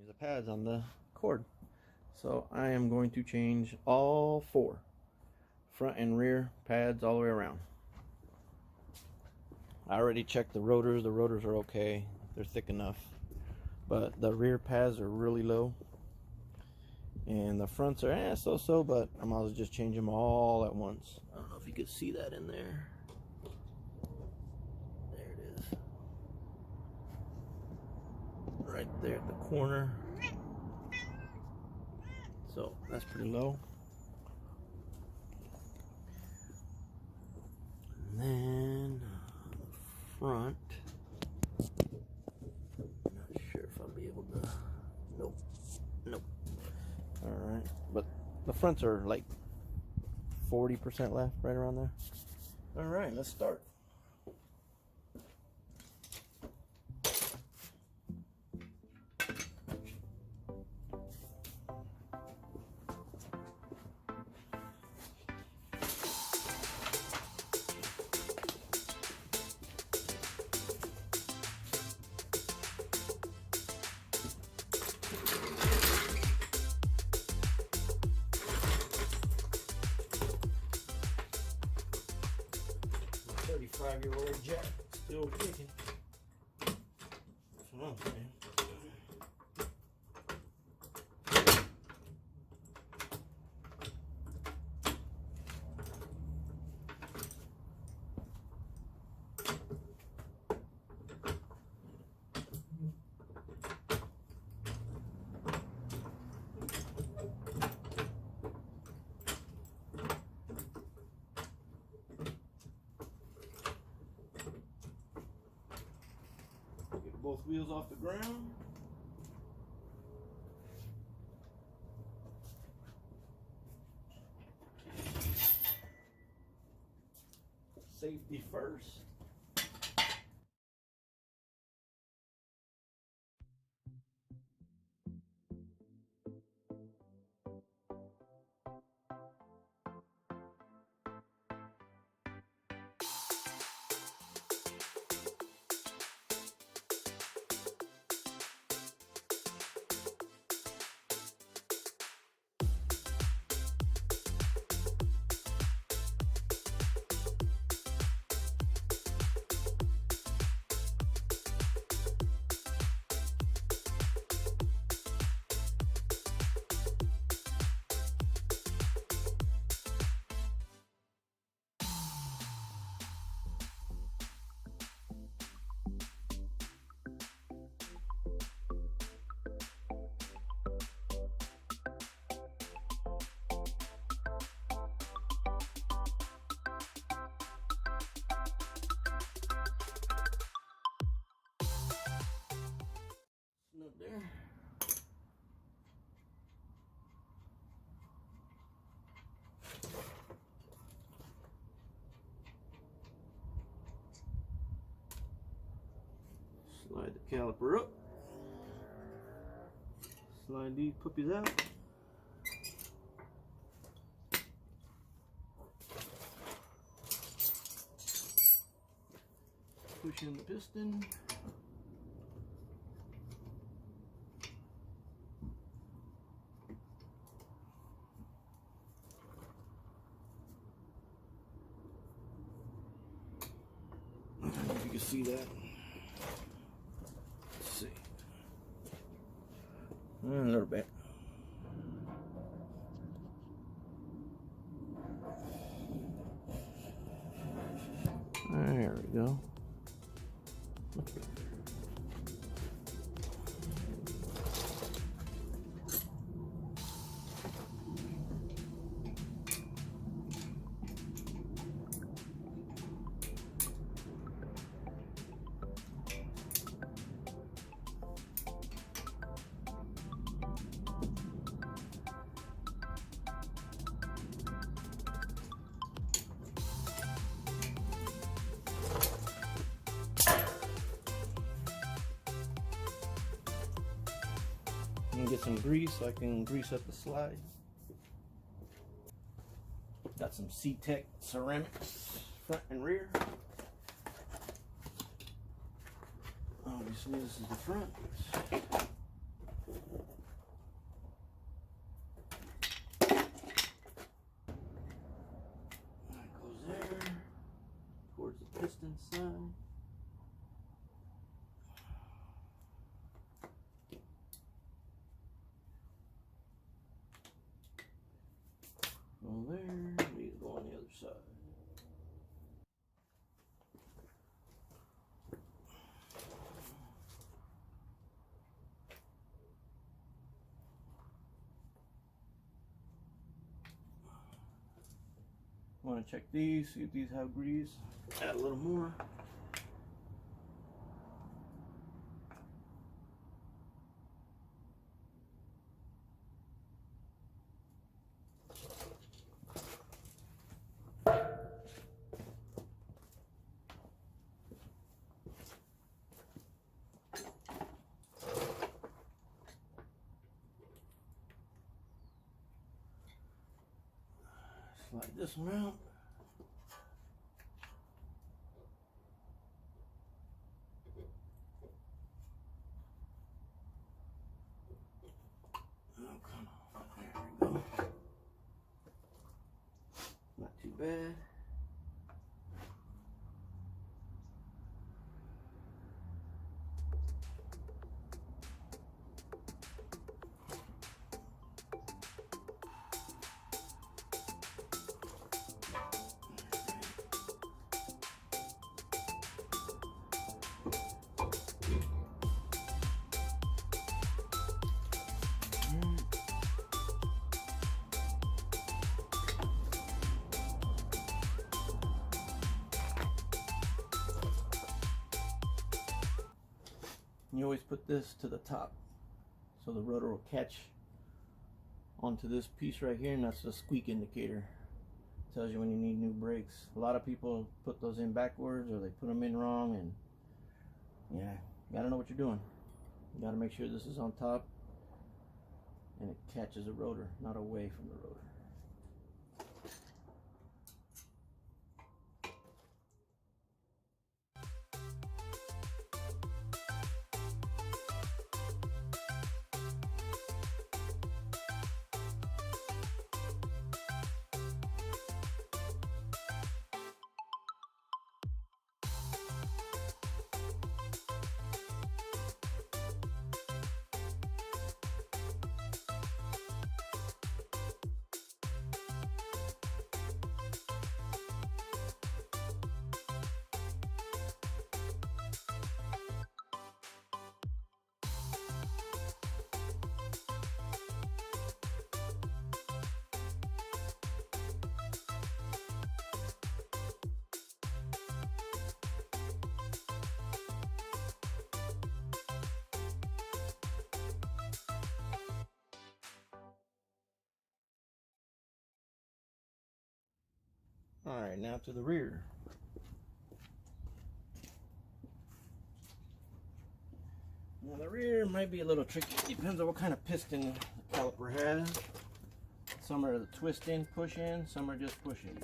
the pads on the cord. So I am going to change all 4 front and rear pads all the way around. I already checked the rotors. The rotors are okay. They're thick enough. But the rear pads are really low. And the fronts are so-so, but I might as well just change them all at once. I don't know if you could see that in there. There it is. Right there at the corner. So that's pretty low. And then the front. I'm not sure if I'll be able to. Nope. Alright, but the fronts are like 40% left, right around there. Alright, let's start. Five-year-old Jack still kicking. That's what I'm saying. Both wheels off the ground. Safety first. Up there. Slide the caliper up. Slide these puppies out. Push in the piston. I don't know if you can see that. Let's see. A little bit. There we go. Much better. Get some grease so I can grease up the slide. Got some C-Tech ceramics front and rear. Obviously this is the front. this side. Go there, these go on the other side. Want to check these, see if these have grease. Add a little more. Slide this one out. Oh, come on. There we go. Not too bad. You always put this to the top so the rotor will catch onto this piece right here, and that's the squeak indicator. It tells you when you need new brakes. A lot of people put those in backwards or they put them in wrong, and yeah, you gotta know what you're doing. You gotta make sure this is on top and it catches the rotor, not away from the rotor. Alright, now to the rear. Now the rear might be a little tricky. Depends on what kind of piston the caliper has. Some are the twist in, push in, some are just push in.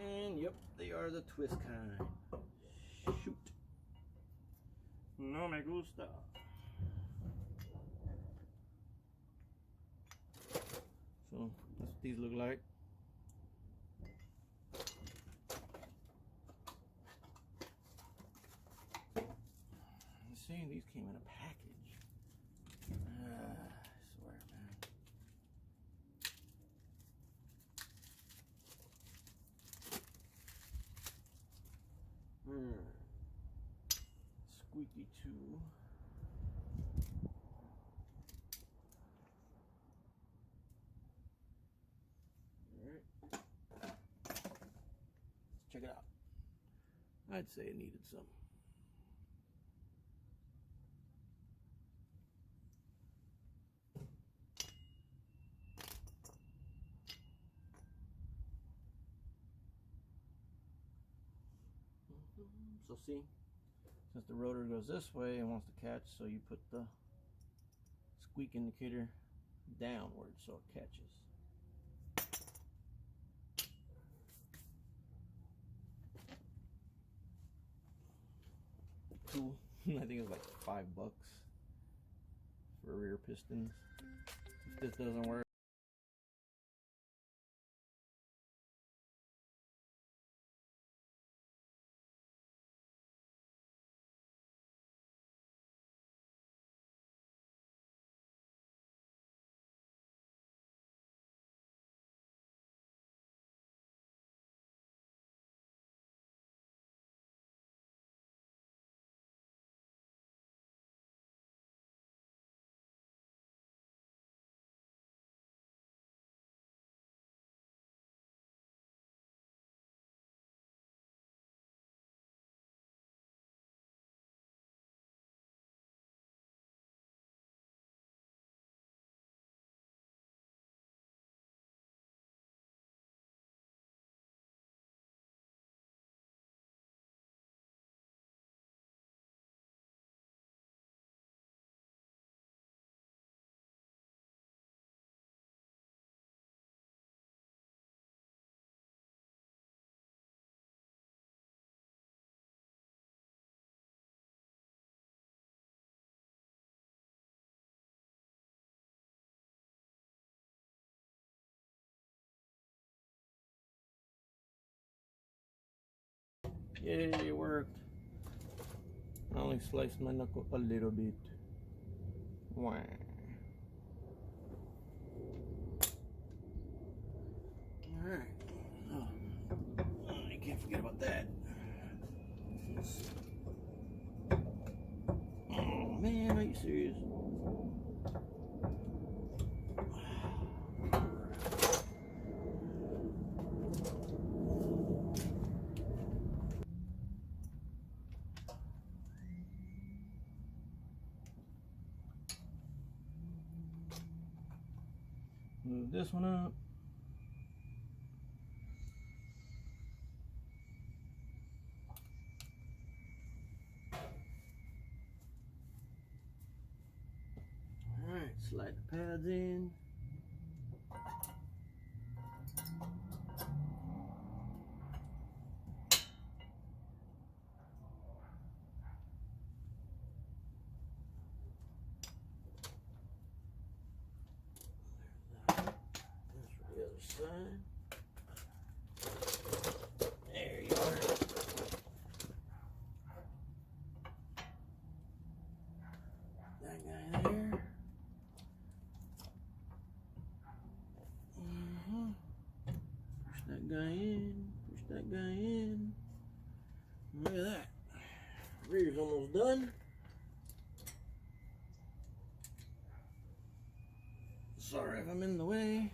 And yep, they are the twist kind. Shoot. no me gusta. So that's what these look like. You see, these came in a package. I swear, man. Squeaky 2. Alright. Let's check it out. I'd say it needed some. So see, since the rotor goes this way and wants to catch, so you put the squeak indicator downward so it catches. Cool. I think it's like $5 for rear pistons. If this doesn't work, yay, it worked. I only sliced my knuckle a little bit. Wow. Alright. Oh, I can't forget about that. Oh man, are you serious? Move this one up. Alright, slide the pads in. Side. There you are. That guy there. Push that guy in. Push that guy in. Look at that. Rear's almost done. Sorry if I'm in the way.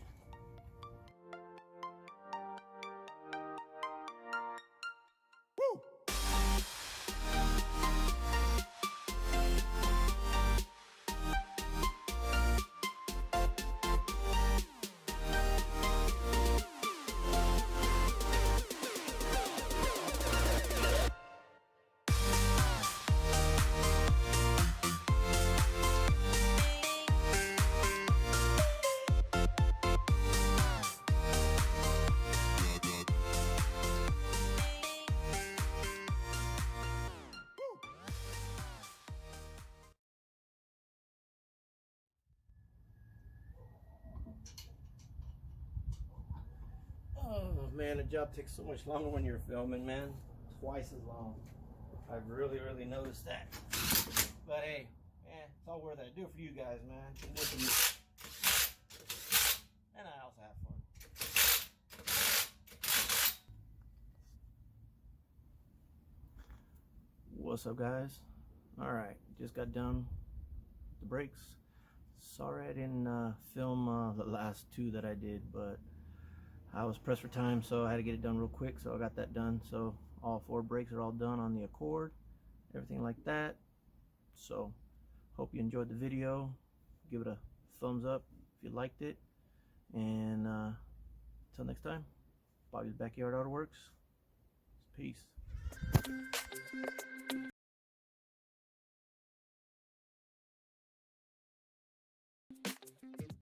man, the job takes so much longer when you're filming, man. Twice as long. I've really noticed that. But hey, man, it's all worth it. I do it for you guys, man. I do it for you. And I also have fun. What's up, guys? All right, just got done with the brakes. Sorry I didn't film the last two that I did, but I was pressed for time, so I had to get it done real quick, so I got that done. So all 4 brakes are all done on the Accord, everything like that. So hope you enjoyed the video. Give it a thumbs up if you liked it, and until next time, Bobby's Backyard Auto Works. Peace.